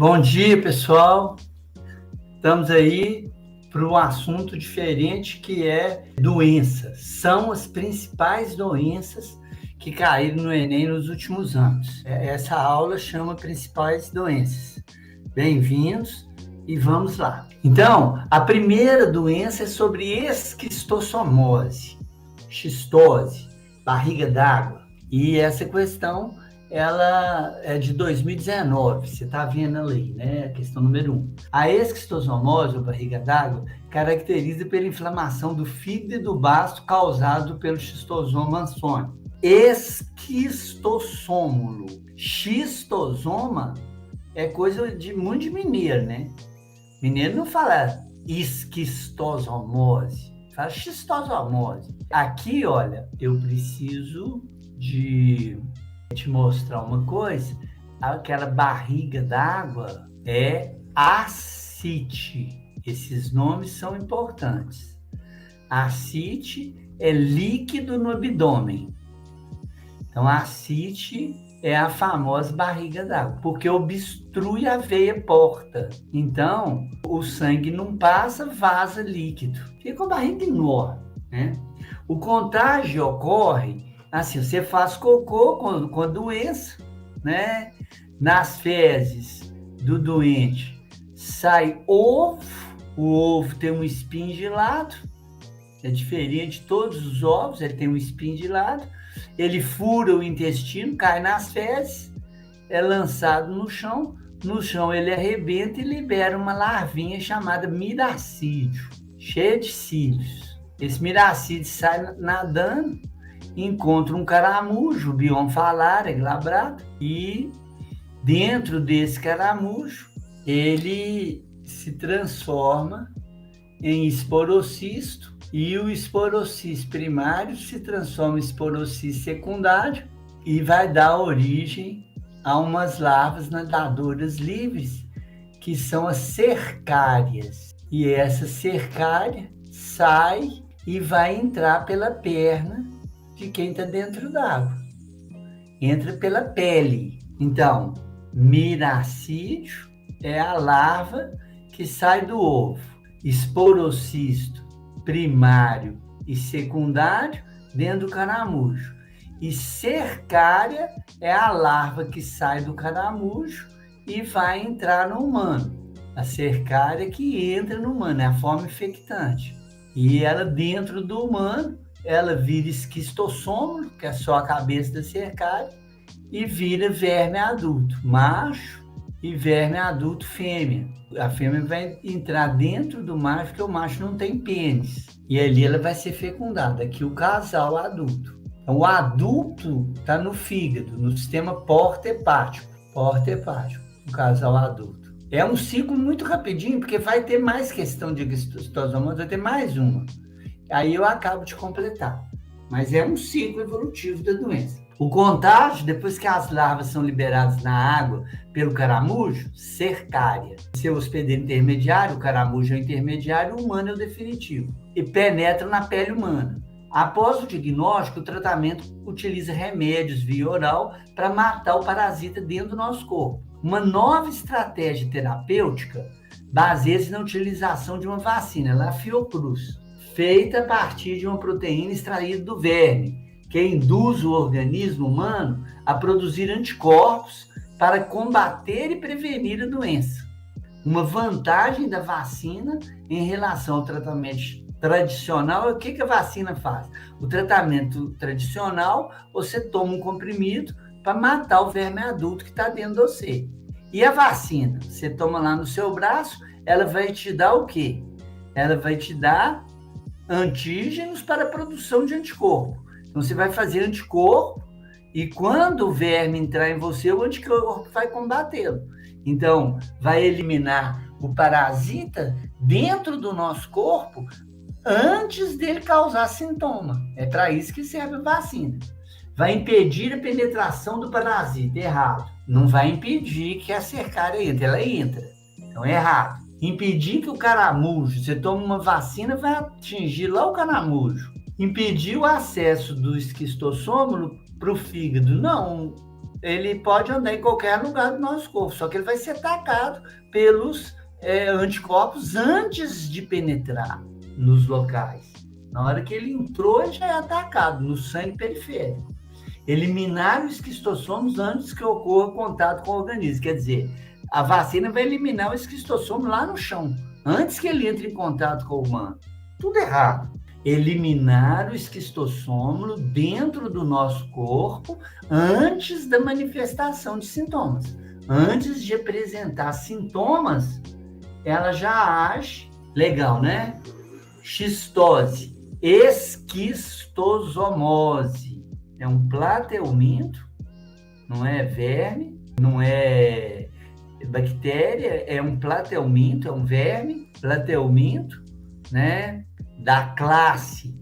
Bom dia, pessoal. Estamos aí para um assunto diferente que é doenças. São as principais doenças que caíram no Enem nos últimos anos. Essa aula chama Principais Doenças. Bem-vindos e vamos lá. Então, a primeira doença é sobre esquistossomose, xistose, barriga d'água. E essa questão ela é de 2019, você está vendo ali, né? A questão número 1. A esquistossomose, ou barriga d'água, caracteriza pela inflamação do fígado e do baço causado pelo xistosoma ansônico. Esquistossômulo. Xistosoma é coisa muito de mineiro, né? Mineiro não fala esquistossomose, fala xistosomose. Aqui, olha, eu preciso de te mostrar uma coisa. Aquela barriga d'água é ascite. Esses nomes são importantes. Ascite é líquido no abdômen. Então, ascite é a famosa barriga d'água, porque obstrui a veia porta. Então, o sangue não passa, vaza líquido. Fica a barriga enorme, né? O contágio ocorre assim, você faz cocô com a doença, né? Nas fezes do doente sai ovo, o ovo tem um espinho de lado, é diferente de todos os ovos, ele tem um espinho de lado, ele fura o intestino, cai nas fezes, é lançado no chão ele arrebenta e libera uma larvinha chamada miracídio, cheia de cílios. Esse miracídio sai nadando, encontra um caramujo, bioma falária, glabrata, e dentro desse caramujo ele se transforma em esporocisto, e o esporocisto primário se transforma em esporocisto secundário e vai dar origem a umas larvas nadadoras livres, que são as cercárias. E essa cercária sai e vai entrar pela perna de quem está dentro d'água. Entra pela pele. Então, miracídio é a larva que sai do ovo. Esporocisto primário e secundário dentro do caramujo. E cercária é a larva que sai do caramujo e vai entrar no humano. A cercária que entra no humano, é a forma infectante. E ela dentro do humano, ela vira esquistossômulo, que é só a cabeça da cercária, e vira verme adulto, macho, e verme adulto, fêmea. A fêmea vai entrar dentro do macho, porque o macho não tem pênis. E ali ela vai ser fecundada. Aqui o casal adulto. Então, o adulto está no fígado, no sistema porta-hepático. Porta-hepático, o casal adulto. É um ciclo muito rapidinho, porque vai ter mais questão de esquistossomose, vai ter mais uma. Aí eu acabo de completar. Mas é um ciclo evolutivo da doença. O contágio, depois que as larvas são liberadas na água pelo caramujo, cercária. Seu hospedeiro intermediário, o caramujo é o intermediário, o humano é o definitivo. E penetra na pele humana. Após o diagnóstico, o tratamento utiliza remédios via oral para matar o parasita dentro do nosso corpo. Uma nova estratégia terapêutica baseia-se na utilização de uma vacina, a Fiocruz, feita a partir de uma proteína extraída do verme, que induz o organismo humano a produzir anticorpos para combater e prevenir a doença. Uma vantagem da vacina em relação ao tratamento tradicional é o que a vacina faz. O tratamento tradicional, você toma um comprimido para matar o verme adulto que está dentro de você. E a vacina, você toma lá no seu braço, ela vai te dar o quê? Ela vai te dar antígenos para a produção de anticorpo. Então, você vai fazer anticorpo e quando o verme entrar em você, o anticorpo vai combatê-lo. Então, vai eliminar o parasita dentro do nosso corpo antes dele causar sintoma. É para isso que serve a vacina. Vai impedir a penetração do parasita, errado. Não vai impedir que a cercária entre, ela entra. Então, é errado. Impedir que o caramujo, você toma uma vacina, vai atingir lá o caramujo. Impedir o acesso do esquistossômulo para o fígado. Não, ele pode andar em qualquer lugar do nosso corpo, só que ele vai ser atacado pelos anticorpos antes de penetrar nos locais. Na hora que ele entrou, ele já é atacado no sangue periférico. Eliminar os esquistossomos antes que ocorra contato com o organismo. Quer dizer, a vacina vai eliminar o esquistossomo lá no chão, antes que ele entre em contato com o humano. Tudo errado. Eliminar o esquistossômulo dentro do nosso corpo antes da manifestação de sintomas. Antes de apresentar sintomas, ela já age. Legal, né? Xistose, esquistosomose. É um plateuminto, não é verme, não é bactéria, é um plateuminto, é um verme, plateuminto, né? Da classe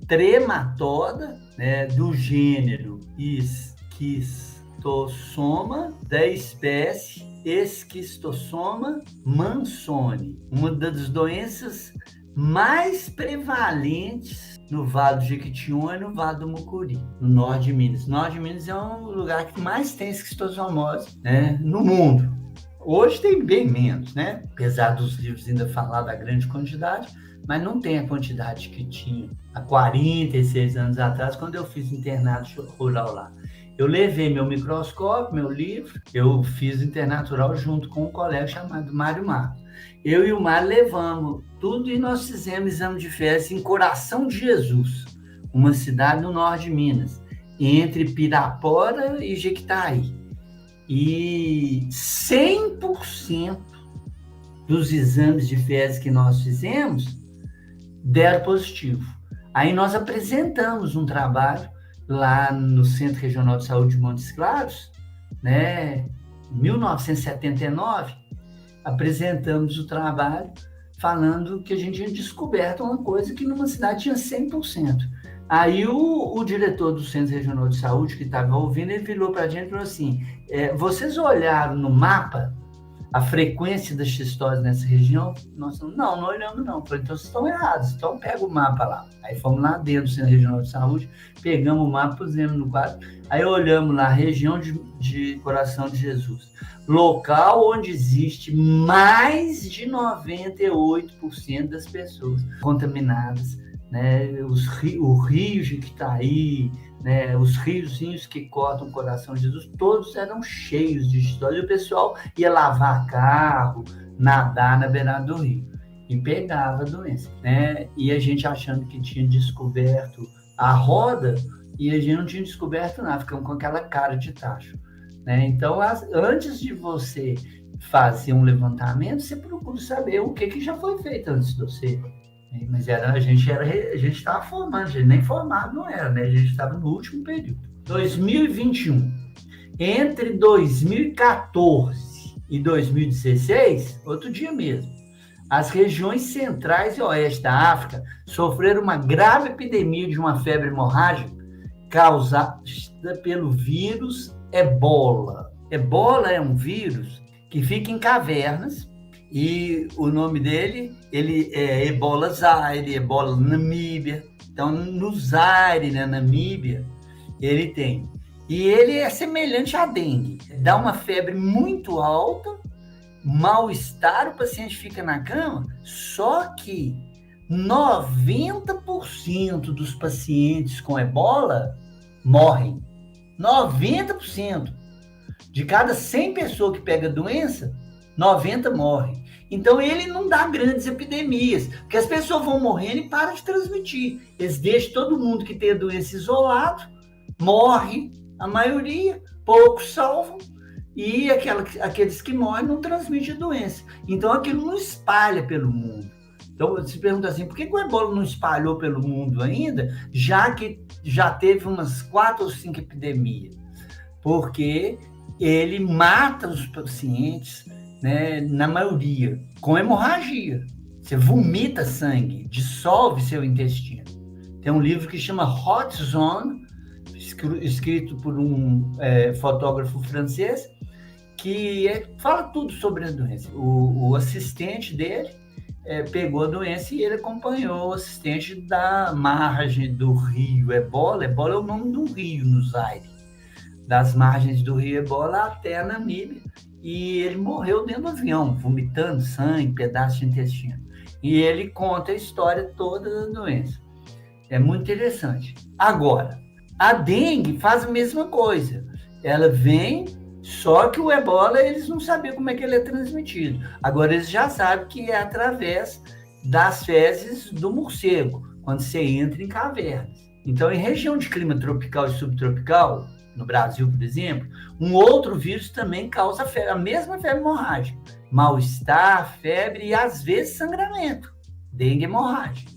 Trematoda, né? Do gênero Esquistossoma, da espécie Esquistossoma mansoni, uma das doenças mais prevalentes no Vale do Jequitinhonha e no Vale do Mucuri, no norte de Minas. O norte de Minas é um lugar que mais tem esquistossomose, né, no mundo. Hoje tem bem menos, né? Apesar dos livros ainda falar da grande quantidade, mas não tem a quantidade que tinha há 46 anos atrás, quando eu fiz internato rural lá. Eu levei meu microscópio, meu livro, eu fiz internato rural junto com um colega chamado Mário Marcos. Eu e o Mário levamos tudo e nós fizemos exame de fezes em Coração de Jesus, uma cidade no norte de Minas, entre Pirapora e Jequitaí. E 100% dos exames de fezes que nós fizemos deram positivo. Aí nós apresentamos um trabalho lá no Centro Regional de Saúde de Montes Claros, né, em 1979, apresentamos o trabalho falando que a gente tinha descoberto uma coisa que numa cidade tinha 100%. Aí o diretor do Centro Regional de Saúde, que estava ouvindo, ele virou para a gente e falou assim, vocês olharam no mapa a frequência da xistose nessa região? Nós falamos, não olhamos não. Falei, então vocês estão errados, então pega o mapa lá. Aí fomos lá dentro do Centro Regional de Saúde, pegamos o mapa, pusemos no quadro, aí olhamos lá, região de Coração de Jesus, local onde existe mais de 98% das pessoas contaminadas, né? O rio Jequitaí, né? Os riozinhos que cortam o Coração de Jesus, todos eram cheios de xistose. E o pessoal ia lavar carro, nadar na beirada do rio e pegava a doença, né? E a gente achando que tinha descoberto a roda e a gente não tinha descoberto nada, ficamos com aquela cara de tacho, né? Então, antes de você fazer um levantamento, você procura saber o que já foi feito antes de você. Mas a gente estava formando, a gente nem formado não era, né? A gente estava no último período. 2021. Entre 2014 e 2016, outro dia mesmo, as regiões centrais e oeste da África sofreram uma grave epidemia de uma febre hemorrágica causada pelo vírus Ebola. Ebola é um vírus que fica em cavernas e o nome dele, ele é Ebola Zaire, Ebola Namíbia. Então, no Zaire, na Namíbia, ele tem. E ele é semelhante à dengue. Dá uma febre muito alta, mal-estar, o paciente fica na cama, só que 90% dos pacientes com ebola morrem. 90%. De cada 100 pessoas que pega a doença, 90 morrem. Então, ele não dá grandes epidemias, porque as pessoas vão morrendo e param de transmitir. Eles deixam todo mundo que tem a doença isolado, morre a maioria, poucos salvam, e aqueles que morrem não transmitem a doença. Então, aquilo não espalha pelo mundo. Então, você se pergunta assim, por que o ebola não espalhou pelo mundo ainda, já que já teve umas 4 ou 5 epidemias? Porque ele mata os pacientes, né, na maioria, com hemorragia. Você vomita sangue, dissolve seu intestino. Tem um livro que chama Hot Zone, escrito por um fotógrafo francês, que fala tudo sobre a doença. O assistente dele pegou a doença e ele acompanhou o assistente da margem do rio Ebola. Ebola é o nome do rio no Zaire. das margens do rio Ebola até a Namíbia, e ele morreu dentro do avião, vomitando sangue, pedaço de intestino. E ele conta a história toda da doença. É muito interessante. Agora, a dengue faz a mesma coisa. Ela vem, só que o Ebola eles não sabiam como é que ele é transmitido. Agora eles já sabem que é através das fezes do morcego, quando você entra em cavernas. Então, em região de clima tropical e subtropical, no Brasil, por exemplo, um outro vírus também causa febre, a mesma febre hemorrágica. Mal-estar, febre e, às vezes, sangramento. Dengue hemorrágica.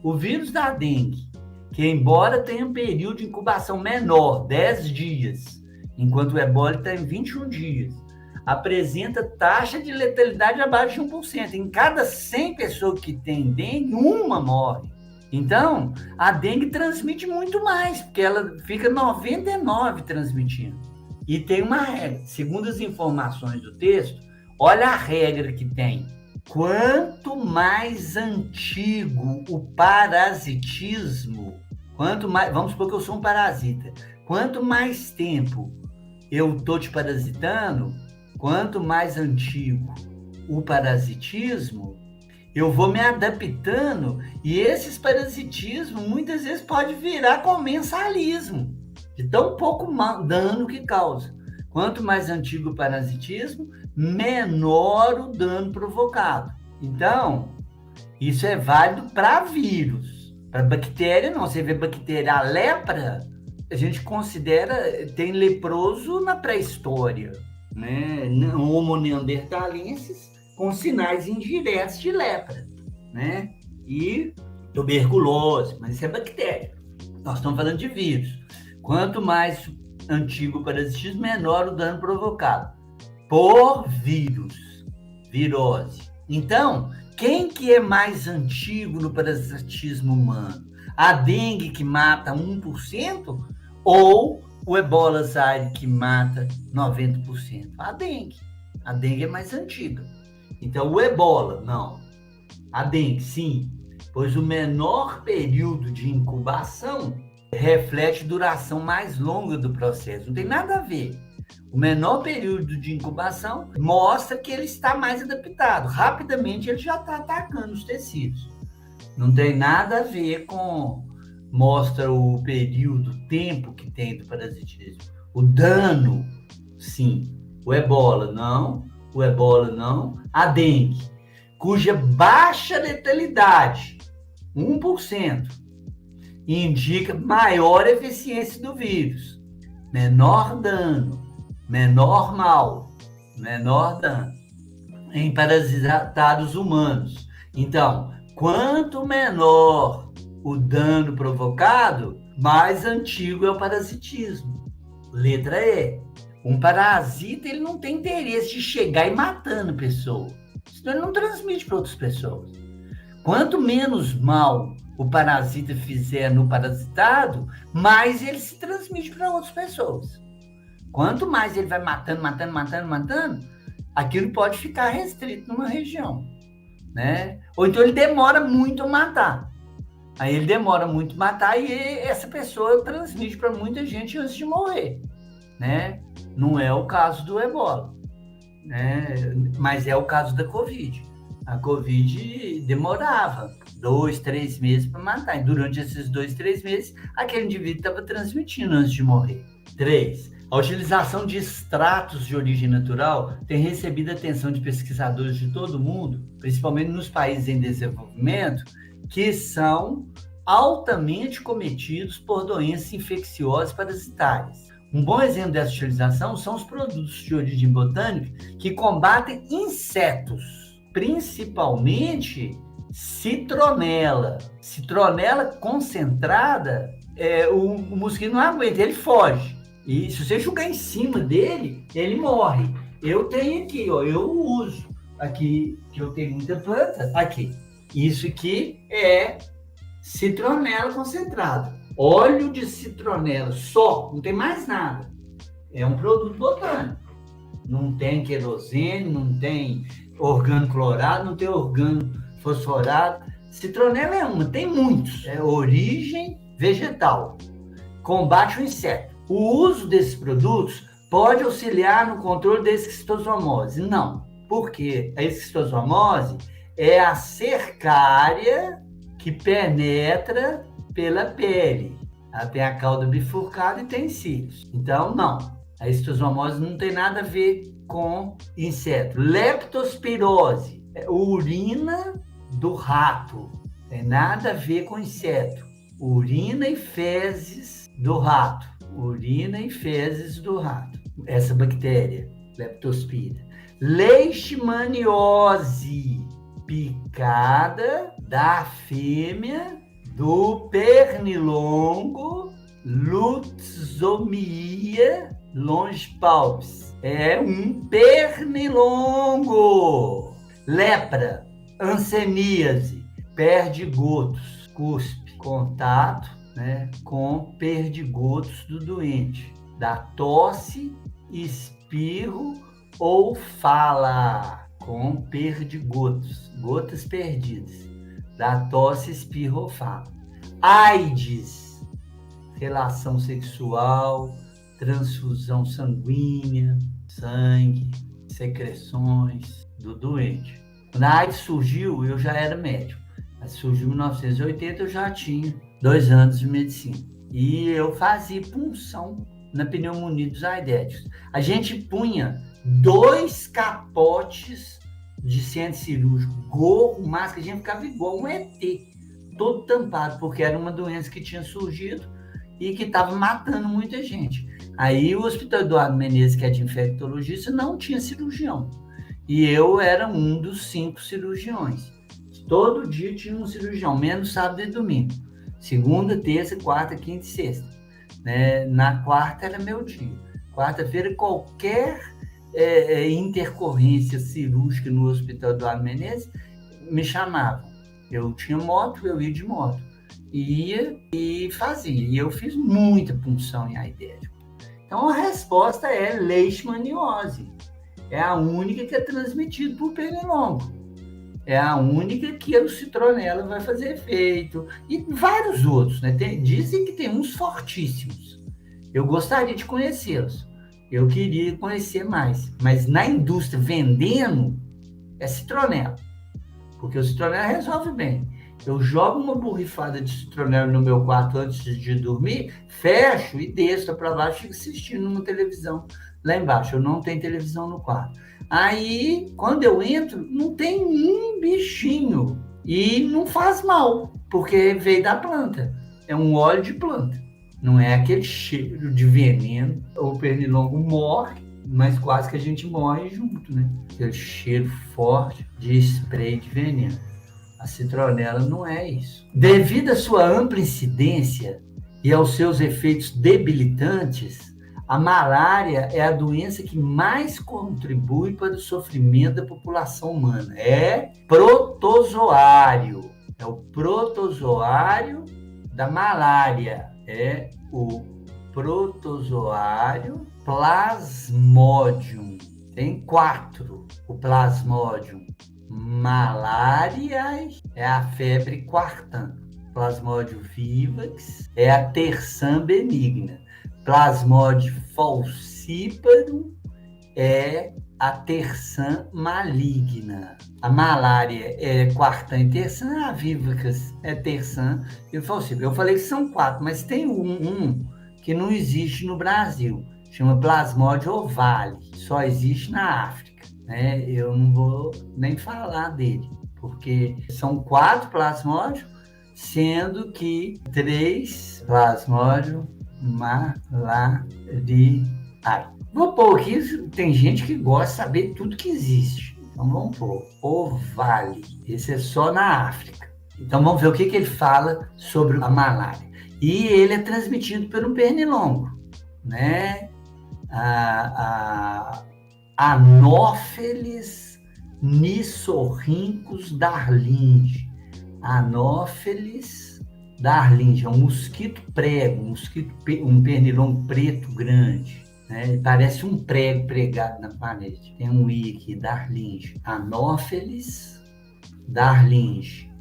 O vírus da dengue, que embora tenha um período de incubação menor, 10 dias, enquanto o ebola está em 21 dias, apresenta taxa de letalidade abaixo de 1%. Em cada 100 pessoas que tem dengue, uma morre. Então, a dengue transmite muito mais, porque ela fica 99 transmitindo. E tem uma regra, segundo as informações do texto, olha a regra que tem. Quanto mais antigo o parasitismo, quanto mais, vamos supor que eu sou um parasita, quanto mais tempo eu estou te parasitando, quanto mais antigo o parasitismo, eu vou me adaptando, e esses parasitismos muitas vezes pode virar comensalismo, de tão pouco dano que causa. Quanto mais antigo o parasitismo, menor o dano provocado. Então, isso é válido para vírus. Para bactéria, não. Você vê bactéria, a lepra, a gente considera, tem leproso na pré-história, né? Homo neanderthalensis com sinais indiretos de lepra, né? E tuberculose, mas isso é bactéria. Nós estamos falando de vírus. Quanto mais antigo o parasitismo, menor o dano provocado por vírus, virose. Então, quem que é mais antigo no parasitismo humano? A dengue, que mata 1%, ou o ebola zaire, que mata 90%? A dengue. A dengue é mais antiga. Então, o ebola, não. A dengue, sim, pois o menor período de incubação reflete duração mais longa do processo. Não tem nada a ver. O menor período de incubação mostra que ele está mais adaptado. Rapidamente ele já está atacando os tecidos. Não tem nada a ver com... Mostra o período, o tempo que tem do parasitismo. O dano, sim. O ebola, não. O ebola, não. A dengue, cuja baixa letalidade, 1%, indica maior eficiência do vírus, menor dano, menor mal, menor dano em parasitados humanos. Então, quanto menor o dano provocado, mais antigo é o parasitismo. Letra E. Um parasita, ele não tem interesse de chegar e matando a pessoa. Senão ele não transmite para outras pessoas. Quanto menos mal o parasita fizer no parasitado, mais ele se transmite para outras pessoas. Quanto mais ele vai matando, aquilo pode ficar restrito numa região, né? Ou então ele demora muito a matar. Aí ele demora muito a matar e essa pessoa transmite para muita gente antes de morrer, né? Não é o caso do ebola, né? Mas é o caso da Covid. A Covid demorava 2, 3 meses para matar. E durante esses 2, 3 meses, aquele indivíduo estava transmitindo antes de morrer. 3. A utilização de extratos de origem natural tem recebido a atenção de pesquisadores de todo o mundo, principalmente nos países em desenvolvimento, que são altamente cometidos por doenças infecciosas parasitárias. Um bom exemplo dessa utilização são os produtos de origem botânica que combatem insetos, principalmente citronela. Citronela concentrada, o mosquito não aguenta, ele foge. E se você jogar em cima dele, ele morre. Eu tenho aqui, ó, eu uso aqui, que eu tenho muita planta, aqui. Isso aqui é citronela concentrada. Óleo de citronela, só, não tem mais nada. É um produto botânico. Não tem querosene, não tem organoclorado, não tem organofosforado. Citronela é uma, tem muitos. É origem vegetal. Combate o inseto. O uso desses produtos pode auxiliar no controle da esquistossomose? Não, porque a esquistossomose é a cercária que penetra pela pele. Ela tem a cauda bifurcada e tem cílios. Então, não. A esquistossomose não tem nada a ver com inseto. Leptospirose, urina do rato. Tem nada a ver com inseto. Urina e fezes do rato. Urina e fezes do rato. Essa bactéria, Leptospira. Leishmaniose, picada da fêmea do pernilongo Lutzomia longipalpis. É um pernilongo. Lepra, hanseníase, perdigotos, cuspe, contato, né, com perdigotos do doente, da tosse, espirro ou fala, com perdigotos, gotas perdidas, da tosse, espirro ou fala. AIDS, relação sexual, transfusão sanguínea, sangue, secreções do doente. Quando a AIDS surgiu, eu já era médico. Ela surgiu em 1980, eu já tinha 2 anos de medicina. E eu fazia punção na pneumonia dos aidéticos. A gente punha 2 capotes de centro cirúrgico, gorro, máscara, a gente ficava igual um ET, todo tampado, porque era uma doença que tinha surgido e que estava matando muita gente. Aí o Hospital Eduardo Menezes, que é de infectologista, não tinha cirurgião. E eu era um dos 5 cirurgiões. Todo dia tinha um cirurgião, menos sábado e domingo. Segunda, terça, quarta, quinta e sexta. Né? Na quarta era meu dia. Quarta-feira, qualquer intercorrência cirúrgica no Hospital Eduardo Menezes, me chamavam. Eu tinha moto, eu ia de moto. Ia e fazia. E eu fiz muita punção em aidético. Então, a resposta é leishmaniose. É a única que é transmitida por pernilongo. É a única que o citronela vai fazer efeito. E vários outros, né? Dizem que tem uns fortíssimos. Eu gostaria de conhecê-los. Eu queria conhecer mais. Mas na indústria, vendendo, é citronela. Porque o citronela resolve bem. Eu jogo uma borrifada de citronela no meu quarto antes de dormir, fecho e desço para baixo e fico assistindo uma televisão lá embaixo. Eu não tenho televisão no quarto. Aí, quando eu entro, não tem um bichinho. E não faz mal, porque veio da planta. É um óleo de planta. Não é aquele cheiro de veneno. O pernilongo morre, mas quase que a gente morre junto, né? Aquele cheiro forte de spray de veneno. A citronela não é isso. Devido à sua ampla incidência e aos seus efeitos debilitantes, a malária é a doença que mais contribui para o sofrimento da população humana. É protozoário. É o protozoário da malária. É o protozoário Plasmodium. Tem 4. O Plasmodium malária é a febre quartã. Plasmodium vivax é a terçã benigna. Plasmodium falciparum é a terçã maligna. A malária é quartã e terçã, a vivax é terçã e falciparum. Eu falei que são 4, mas tem um que não existe no Brasil. Chama Plasmodium ovale. Só existe na África. Né? Eu não vou nem falar dele, porque são 4 plasmódios, sendo que 3 plasmódios malariae. Vou pôr aqui, tem gente que gosta de saber tudo que existe. Então vamos pôr ovale. Esse é só na África. Então vamos ver o que ele fala sobre a malária. E ele é transmitido pelo pernilongo, né? Anopheles nissorhynchus darlingi. Anopheles darlingi é um mosquito prego, um pernilongo preto grande, né? Parece um prego pregado na parede. Tem um i aqui, darlingi. Anopheles darlingi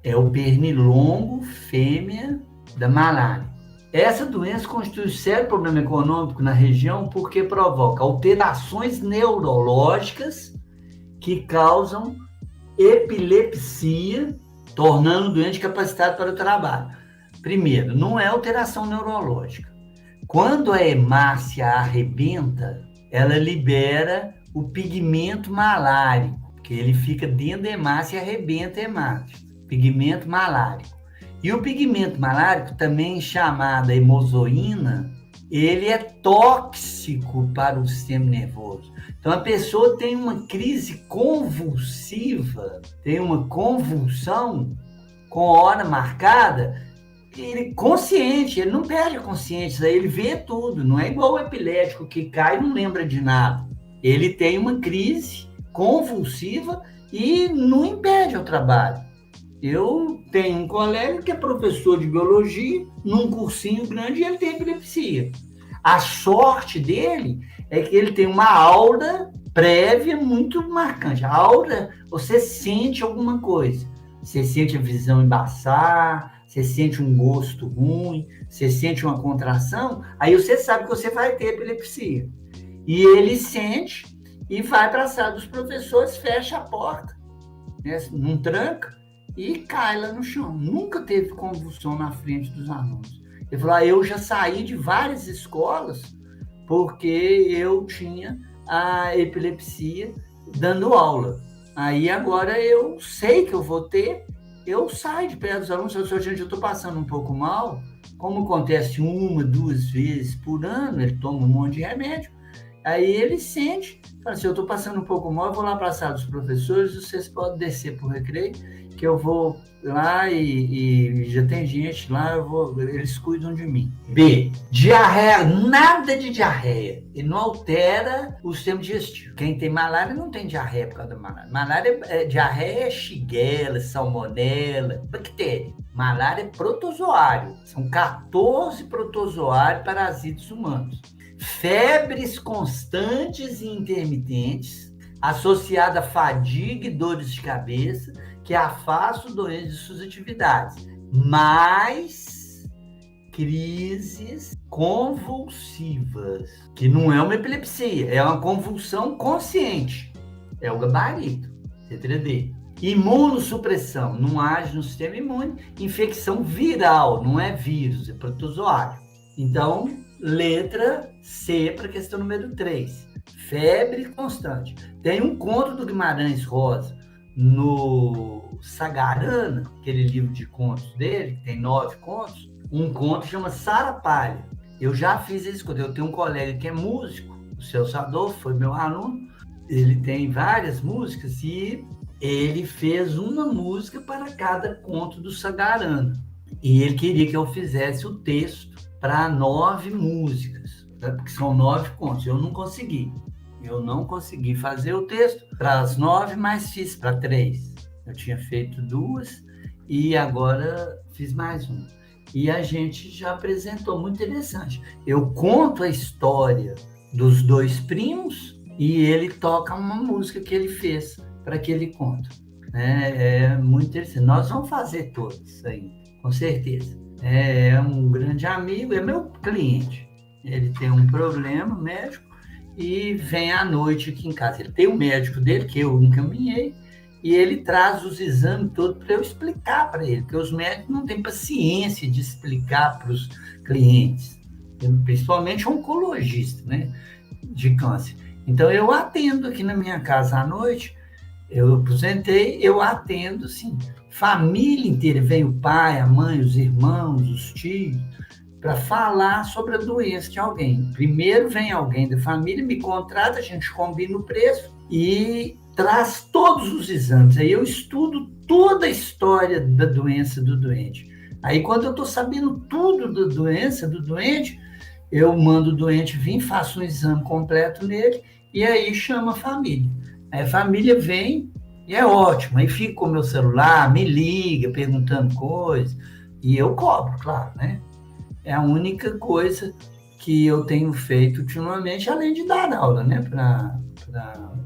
é o pernilongo fêmea da malária. Essa doença constitui um sério problema econômico na região porque provoca alterações neurológicas que causam epilepsia, tornando o doente capacitado para o trabalho. Primeiro, não é alteração neurológica. Quando a hemácia arrebenta, ela libera o pigmento malárico, que ele fica dentro da hemácia e arrebenta a hemácia. Pigmento malárico. E o pigmento malárico, também chamado hemozoína, ele é tóxico para o sistema nervoso. Então, a pessoa tem uma crise convulsiva, tem uma convulsão com hora marcada, ele consciente, ele não perde a consciência, ele vê tudo, não é igual o epilético que cai e não lembra de nada. Ele tem uma crise convulsiva e não impede o trabalho. Eu tenho um colega que é professor de biologia, num cursinho grande, e ele tem epilepsia. A sorte dele é que ele tem uma aura prévia muito marcante. A aura, você sente alguma coisa. Você sente a visão embaçar, você sente um gosto ruim, você sente uma contração, aí você sabe que você vai ter epilepsia. E ele sente e vai para a sala dos professores, fecha a porta, né, não tranca, e cai lá no chão. Nunca teve convulsão na frente dos alunos. Ele falou, eu já saí de várias escolas porque eu tinha a epilepsia dando aula. Aí agora eu sei que eu vou ter, eu saio de perto dos alunos, gente, eu estou passando um pouco mal, como acontece 1, 2 vezes por ano, ele toma um monte de remédio, aí ele sente, fala assim, eu estou passando um pouco mal, eu vou lá para a sala dos professores, vocês podem descer para o recreio, que eu vou lá e já tem gente lá, eles cuidam de mim. B, diarreia, nada de diarreia. Ele não altera o sistema digestivo. Quem tem malária não tem diarreia por causa da malária. Diarreia é shigella, salmonela, bactéria. Malária é protozoário. São 14 protozoários parasitas humanos. Febres constantes e intermitentes, associada a fadiga e dores de cabeça, que afasta o doente de suas atividades, mais crises convulsivas, que não é uma epilepsia, é uma convulsão consciente, é o gabarito, letra D. Imunossupressão, não age no sistema imune, infecção viral, não é vírus, é protozoário. Então, letra C para a questão número 3, febre constante. Tem um conto do Guimarães Rosa, no Sagarana, aquele livro de contos dele, que tem 9 contos, um conto chama Sara Palha. Eu já fiz esse conto. Eu tenho um colega que é músico, o Celso Adolfo, foi meu aluno, ele tem várias músicas e ele fez uma música para cada conto do Sagarana. E ele queria que eu fizesse o texto para 9 músicas, né? Porque são 9 contos. Eu não consegui. Eu não consegui fazer o texto para as 9, mas fiz para 3. Eu tinha feito 2 e agora fiz mais uma. E a gente já apresentou, muito interessante. Eu conto a história dos 2 primos e ele toca uma música que ele fez para aquele conto. É muito interessante. Nós vamos fazer todos aí, com certeza. É um grande amigo, é meu cliente. Ele tem um problema médico e vem à noite aqui em casa. Ele tem o médico dele, que eu encaminhei, e ele traz os exames todos para eu explicar para ele, porque os médicos não têm paciência de explicar para os clientes, principalmente oncologista, né, de câncer. Então, eu atendo aqui na minha casa à noite, eu aposentei, eu atendo, assim, família inteira, vem o pai, a mãe, os irmãos, os tios, para falar sobre a doença de alguém. Primeiro vem alguém da família, me contrata, a gente combina o preço e traz todos os exames. Aí eu estudo toda a história da doença do doente. Aí quando eu estou sabendo tudo da doença do doente, eu mando o doente vir, faço um exame completo nele e aí chama a família. Aí a família vem e é ótimo. Aí fica com o meu celular, me liga, perguntando coisas e eu cobro, claro, né? É a única coisa que eu tenho feito ultimamente, além de dar aula, né, para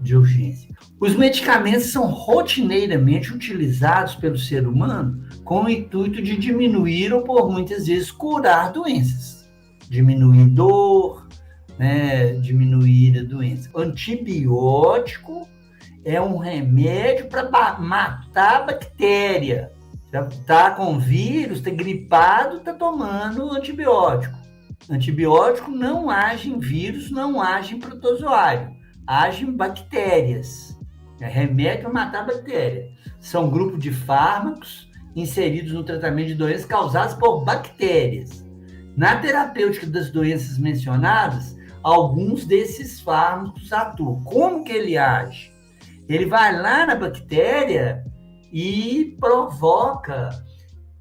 de urgência. Os medicamentos são rotineiramente utilizados pelo ser humano com o intuito de diminuir ou, por muitas vezes, curar doenças. Diminuir dor, né? Diminuir a doença. Antibiótico é um remédio para matar a bactéria. Está com vírus, está gripado, está tomando antibiótico. Antibiótico não age em vírus, não age em protozoário, age em bactérias. É remédio para matar a bactéria. São grupos de fármacos inseridos no tratamento de doenças causadas por bactérias. Na terapêutica das doenças mencionadas, alguns desses fármacos atuam. Como que ele age? Ele vai lá na bactéria e provoca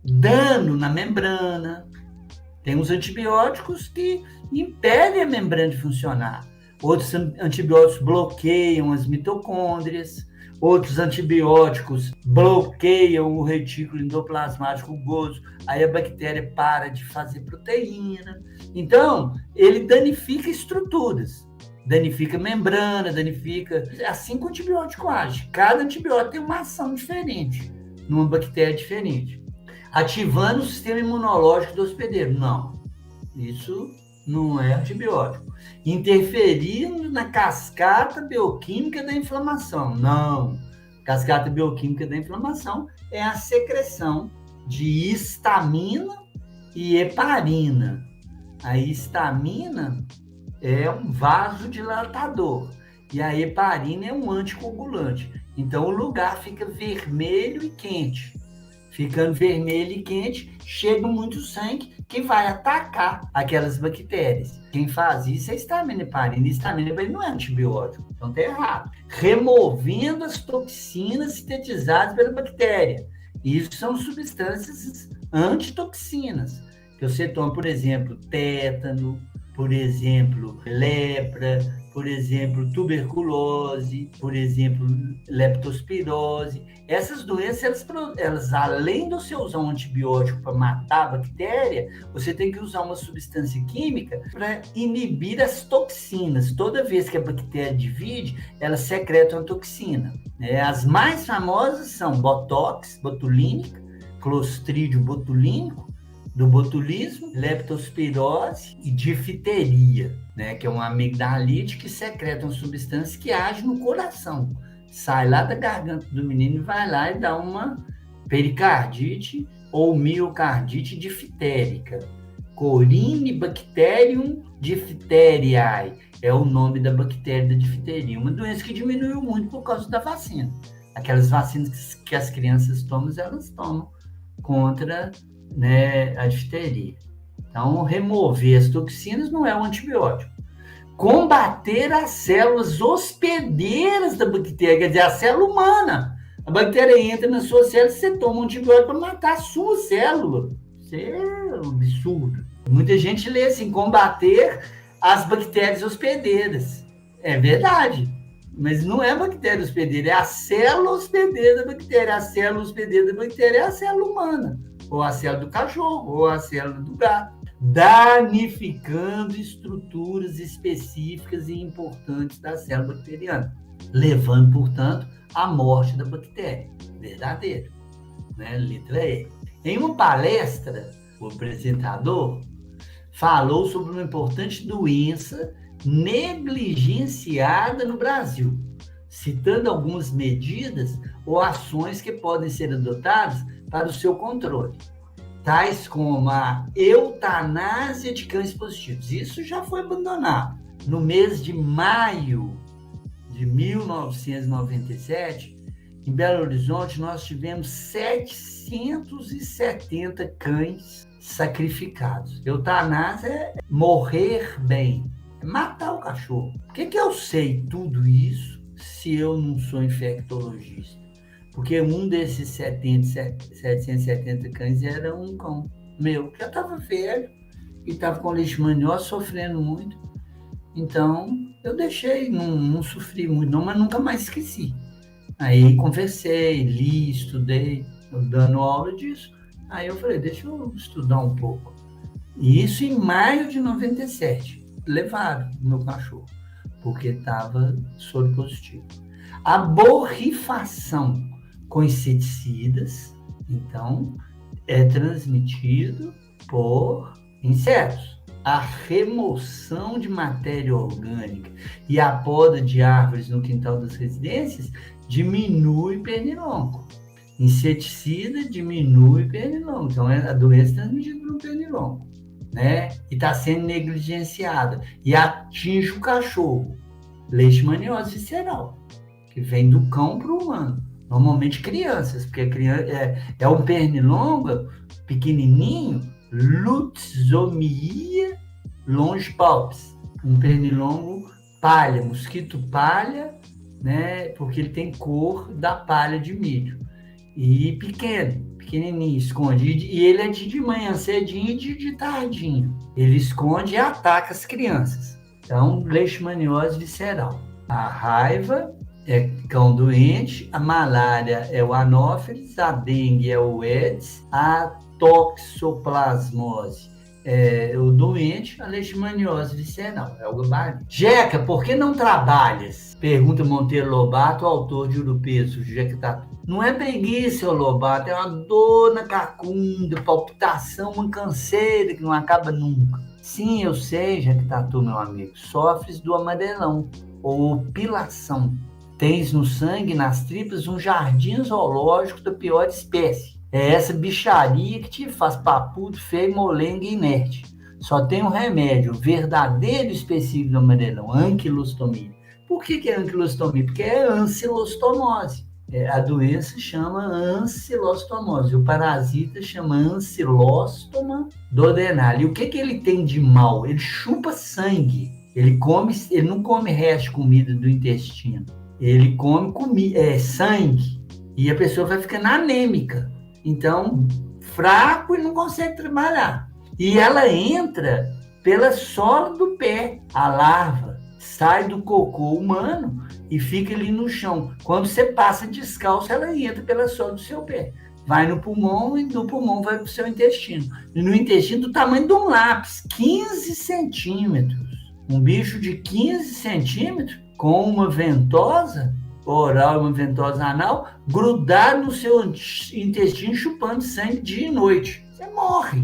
dano na membrana. Tem uns antibióticos que impedem a membrana de funcionar. Outros antibióticos bloqueiam as mitocôndrias. Outros antibióticos bloqueiam o retículo endoplasmático rugoso. Aí a bactéria para de fazer proteína. Então, ele danifica estruturas. Danifica membrana, danifica... Assim que o antibiótico age. Cada antibiótico tem uma ação diferente, numa bactéria diferente. Ativando o sistema imunológico do hospedeiro. Não, isso não é antibiótico. Interferindo na cascata bioquímica da inflamação. Não, cascata bioquímica da inflamação é a secreção de histamina e heparina. A histamina é um vasodilatador e a heparina é um anticoagulante. Então o lugar fica vermelho e quente. Ficando vermelho e quente, chega muito sangue que vai atacar aquelas bactérias. Quem faz isso é histamina e heparina. Histamina e heparina não é antibiótico, então está errado. Removendo as toxinas sintetizadas pela bactéria. Isso são substâncias antitoxinas. Que você toma, por exemplo, tétano, por exemplo, lepra, por exemplo, tuberculose, por exemplo, leptospirose. Essas doenças, elas além de você usar um antibiótico para matar a bactéria, você tem que usar uma substância química para inibir as toxinas. Toda vez que a bactéria divide, ela secreta uma toxina. As mais famosas são botox, botulínica, clostrídio botulínico, do botulismo, leptospirose e difteria, né, que é uma amigdalite que secreta uma substância que age no coração. Sai lá da garganta do menino e vai lá e dá uma pericardite ou miocardite diftérica. Corynebacterium diphtheriae é o nome da bactéria da difteria. Uma doença que diminuiu muito por causa da vacina. Aquelas vacinas que as crianças tomam, elas tomam contra, né, a difteria. Então, remover as toxinas não é um antibiótico. Combater as células hospedeiras da bactéria, quer dizer, a célula humana. A bactéria entra na sua célula e você toma um antibiótico para matar a sua célula. Isso é um absurdo. Muita gente lê assim, combater as bactérias hospedeiras. É verdade, mas não é a bactéria hospedeira, é a célula hospedeira da bactéria. A célula hospedeira da bactéria é a célula humana, ou a célula do cachorro, ou a célula do gato, danificando estruturas específicas e importantes da célula bacteriana, levando, portanto, à morte da bactéria. Verdadeiro, né? Letra E. Em uma palestra, o apresentador falou sobre uma importante doença negligenciada no Brasil, citando algumas medidas ou ações que podem ser adotadas para o seu controle, tais como a eutanásia de cães positivos. Isso já foi abandonado. No mês de maio de 1997, em Belo Horizonte, nós tivemos 770 cães sacrificados. Eutanásia é morrer bem, é matar o cachorro. Por que eu sei tudo isso se eu não sou infectologista? Porque um desses 770 cães era um cão meu, que já estava velho e estava com leishmaniose, sofrendo muito. Então, eu deixei, não sofri muito, não, mas nunca mais esqueci. Aí conversei, li, estudei, dando aula disso. Aí eu falei, deixa eu estudar um pouco. E isso em maio de 97. Levaram o meu cachorro. porque estava soro positivo. A borrifação com inseticidas, então, é transmitido por insetos. A remoção de matéria orgânica e a poda de árvores no quintal das residências diminui pernilongo. Inseticida diminui pernilongo. Então, a doença é transmitida por um pernilongo, né? E está sendo negligenciada. E atinge o cachorro. Leishmaniose visceral, que vem do cão para o humano. Normalmente crianças, porque a criança é um pernilongo pequenininho, Lutzomyia longipalpis, um pernilongo palha, mosquito palha, né? Porque ele tem cor da palha de milho. E pequenininho, esconde. E ele é de manhã cedinho e de tardinho. Ele esconde e ataca as crianças. Então, leishmaniose visceral. A raiva é cão doente, a malária é o anófeles, a dengue é o Aedes, a toxoplasmose é o doente, a leishmaniose visceral é o gabarito. Jeca, por que não trabalhas? Pergunta Monteiro Lobato, autor de Ouro-Preto, Jeca Tatu. Não é preguiça, Lobato, é uma dor na cacunda, palpitação, uma canseira que não acaba nunca. Sim, eu sei, Jeca Tatu, meu amigo, sofres do amarelão, ou pilação. Tens no sangue, nas tripas, um jardim zoológico da pior espécie. É essa bicharia que te faz papudo, feio, molenga e inerte. Só tem um remédio verdadeiro específico do amarelão, anquilostomia. Por que é anquilostomia? Porque é ancilostomose. A doença chama ancilostomose. O parasita chama ancilostoma duodenale. E o que ele tem de mal? Ele chupa sangue. Ele não come resto de comida do intestino. Ele come sangue. E a pessoa vai ficando anêmica. Então, fraco e não consegue trabalhar. E ela entra pela sola do pé. A larva sai do cocô humano e fica ali no chão. Quando você passa descalço, ela entra pela sola do seu pé. Vai no pulmão e do pulmão vai para o seu intestino. E no intestino do tamanho de um lápis, 15 centímetros. Um bicho de 15 centímetros com uma ventosa oral e uma ventosa anal, grudar no seu intestino, chupando sangue dia e noite. Você morre.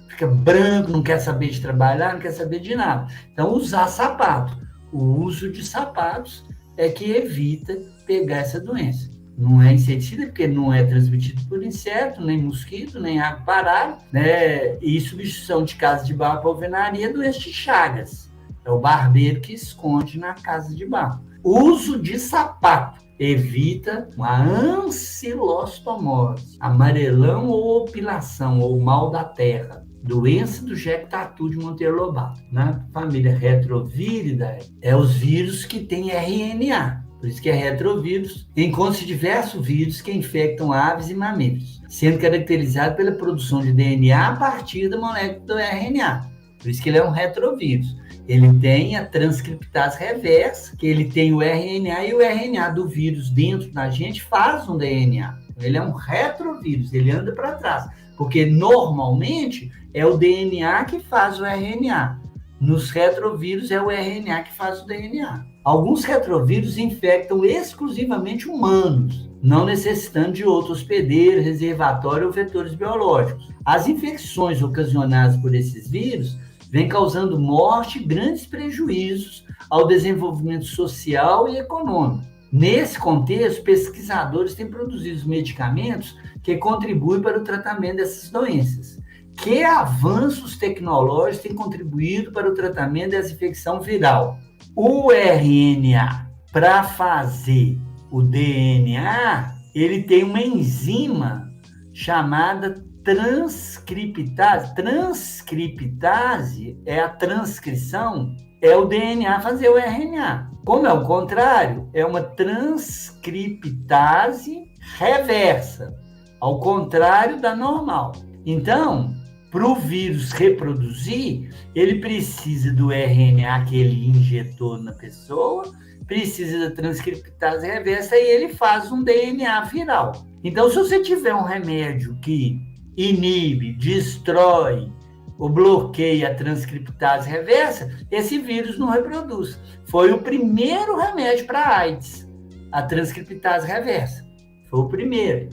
Fica branco, não quer saber de trabalhar, não quer saber de nada. Então, usar sapato. O uso de sapatos é que evita pegar essa doença. Não é inseticida, porque não é transmitido por inseto, nem mosquito, nem água parada, né? E substituição de casa de barro para alvenaria é doença de Chagas. É o barbeiro que esconde na casa de barro. Uso de sapato evita a ancilostomose, amarelão ou opilação, ou mal da terra, doença do Jeca Tatu de Monteiro Lobato. Na família retrovírida, é os vírus que têm RNA, por isso que é retrovírus. Encontra-se diversos vírus que infectam aves e mamíferos, sendo caracterizado pela produção de DNA a partir da molécula do RNA. Por isso que ele é um retrovírus. Ele tem a transcriptase reversa, que ele tem o RNA, e o RNA do vírus dentro da gente faz um DNA. Ele é um retrovírus, ele anda para trás, porque normalmente é o DNA que faz o RNA. Nos retrovírus é o RNA que faz o DNA. Alguns retrovírus infectam exclusivamente humanos, não necessitando de outro hospedeiro, reservatório ou vetores biológicos. As infecções ocasionadas por esses vírus vem causando morte e grandes prejuízos ao desenvolvimento social e econômico. Nesse contexto, pesquisadores têm produzido medicamentos que contribuem para o tratamento dessas doenças. Que avanços tecnológicos têm contribuído para o tratamento dessa infecção viral? O RNA, para fazer o DNA, ele tem uma enzima chamada transcriptase. Transcriptase é a transcrição, é o DNA fazer o RNA. Como é o contrário, é uma transcriptase reversa, ao contrário da normal. Então, para o vírus reproduzir, ele precisa do RNA que ele injetou na pessoa, precisa da transcriptase reversa e ele faz um DNA viral. Então, se você tiver um remédio que inibe, destrói ou bloqueia a transcriptase reversa, esse vírus não reproduz. Foi o primeiro remédio para a AIDS, a transcriptase reversa. Foi o primeiro.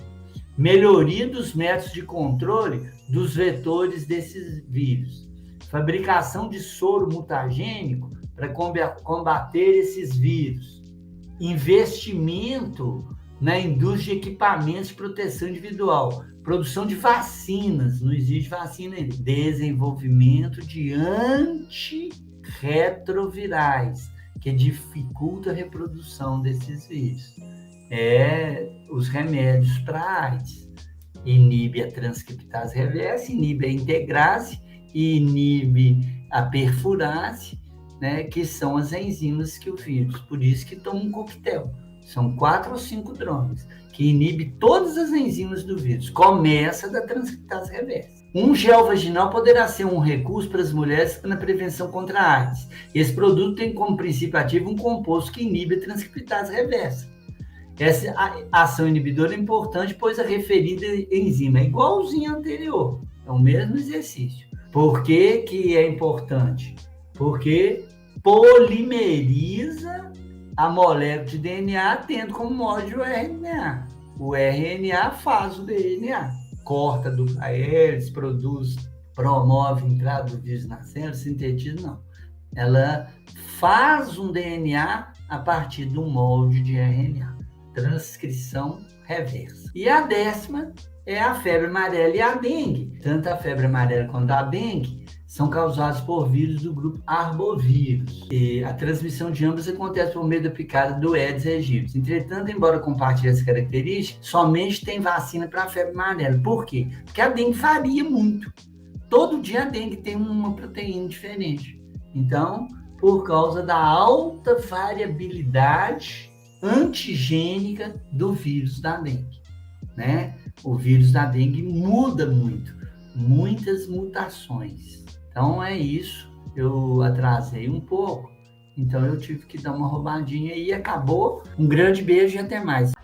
Melhoria dos métodos de controle dos vetores desses vírus. Fabricação de soro mutagênico para combater esses vírus. Investimento na indústria de equipamentos de proteção individual. Produção de vacinas, não existe vacina ainda. Desenvolvimento de antirretrovirais, que dificulta a reprodução desses vírus. Os remédios para AIDS. Inibe a transcriptase reversa, inibe a integrase e inibe a perfurase, né, que são as enzimas que o vírus, por isso que toma um coquetel. São 4 ou 5 drogas, que inibe todas as enzimas do vírus. Começa da transcriptase reversa. Um gel vaginal poderá ser um recurso para as mulheres na prevenção contra a AIDS. Esse produto tem como princípio ativo um composto que inibe a transcriptase reversa. Essa ação inibidora é importante, pois a referida enzima é igualzinha à anterior. É o mesmo exercício. Por que que é importante? Porque polimeriza a molécula de DNA tendo como módulo o RNA. O RNA faz o DNA. Corta dupla hélice, promove a entrada do vírus na célula, sintetiza, não. Ela faz um DNA a partir do molde de RNA. Transcrição reversa. E a 10ª é a febre amarela e a dengue. Tanto a febre amarela quanto a dengue são causados por vírus do grupo arbovírus. E a transmissão de ambos acontece por meio da picada do Aedes aegypti. Entretanto, embora compartilhe essa característica, somente tem vacina para a febre amarela. Por quê? Porque a dengue varia muito. Todo dia a dengue tem uma proteína diferente. Então, por causa da alta variabilidade antigênica do vírus da dengue, né? O vírus da dengue muda muito, muitas mutações. Então é isso, eu atrasei um pouco, então eu tive que dar uma roubadinha e acabou. Um grande beijo e até mais.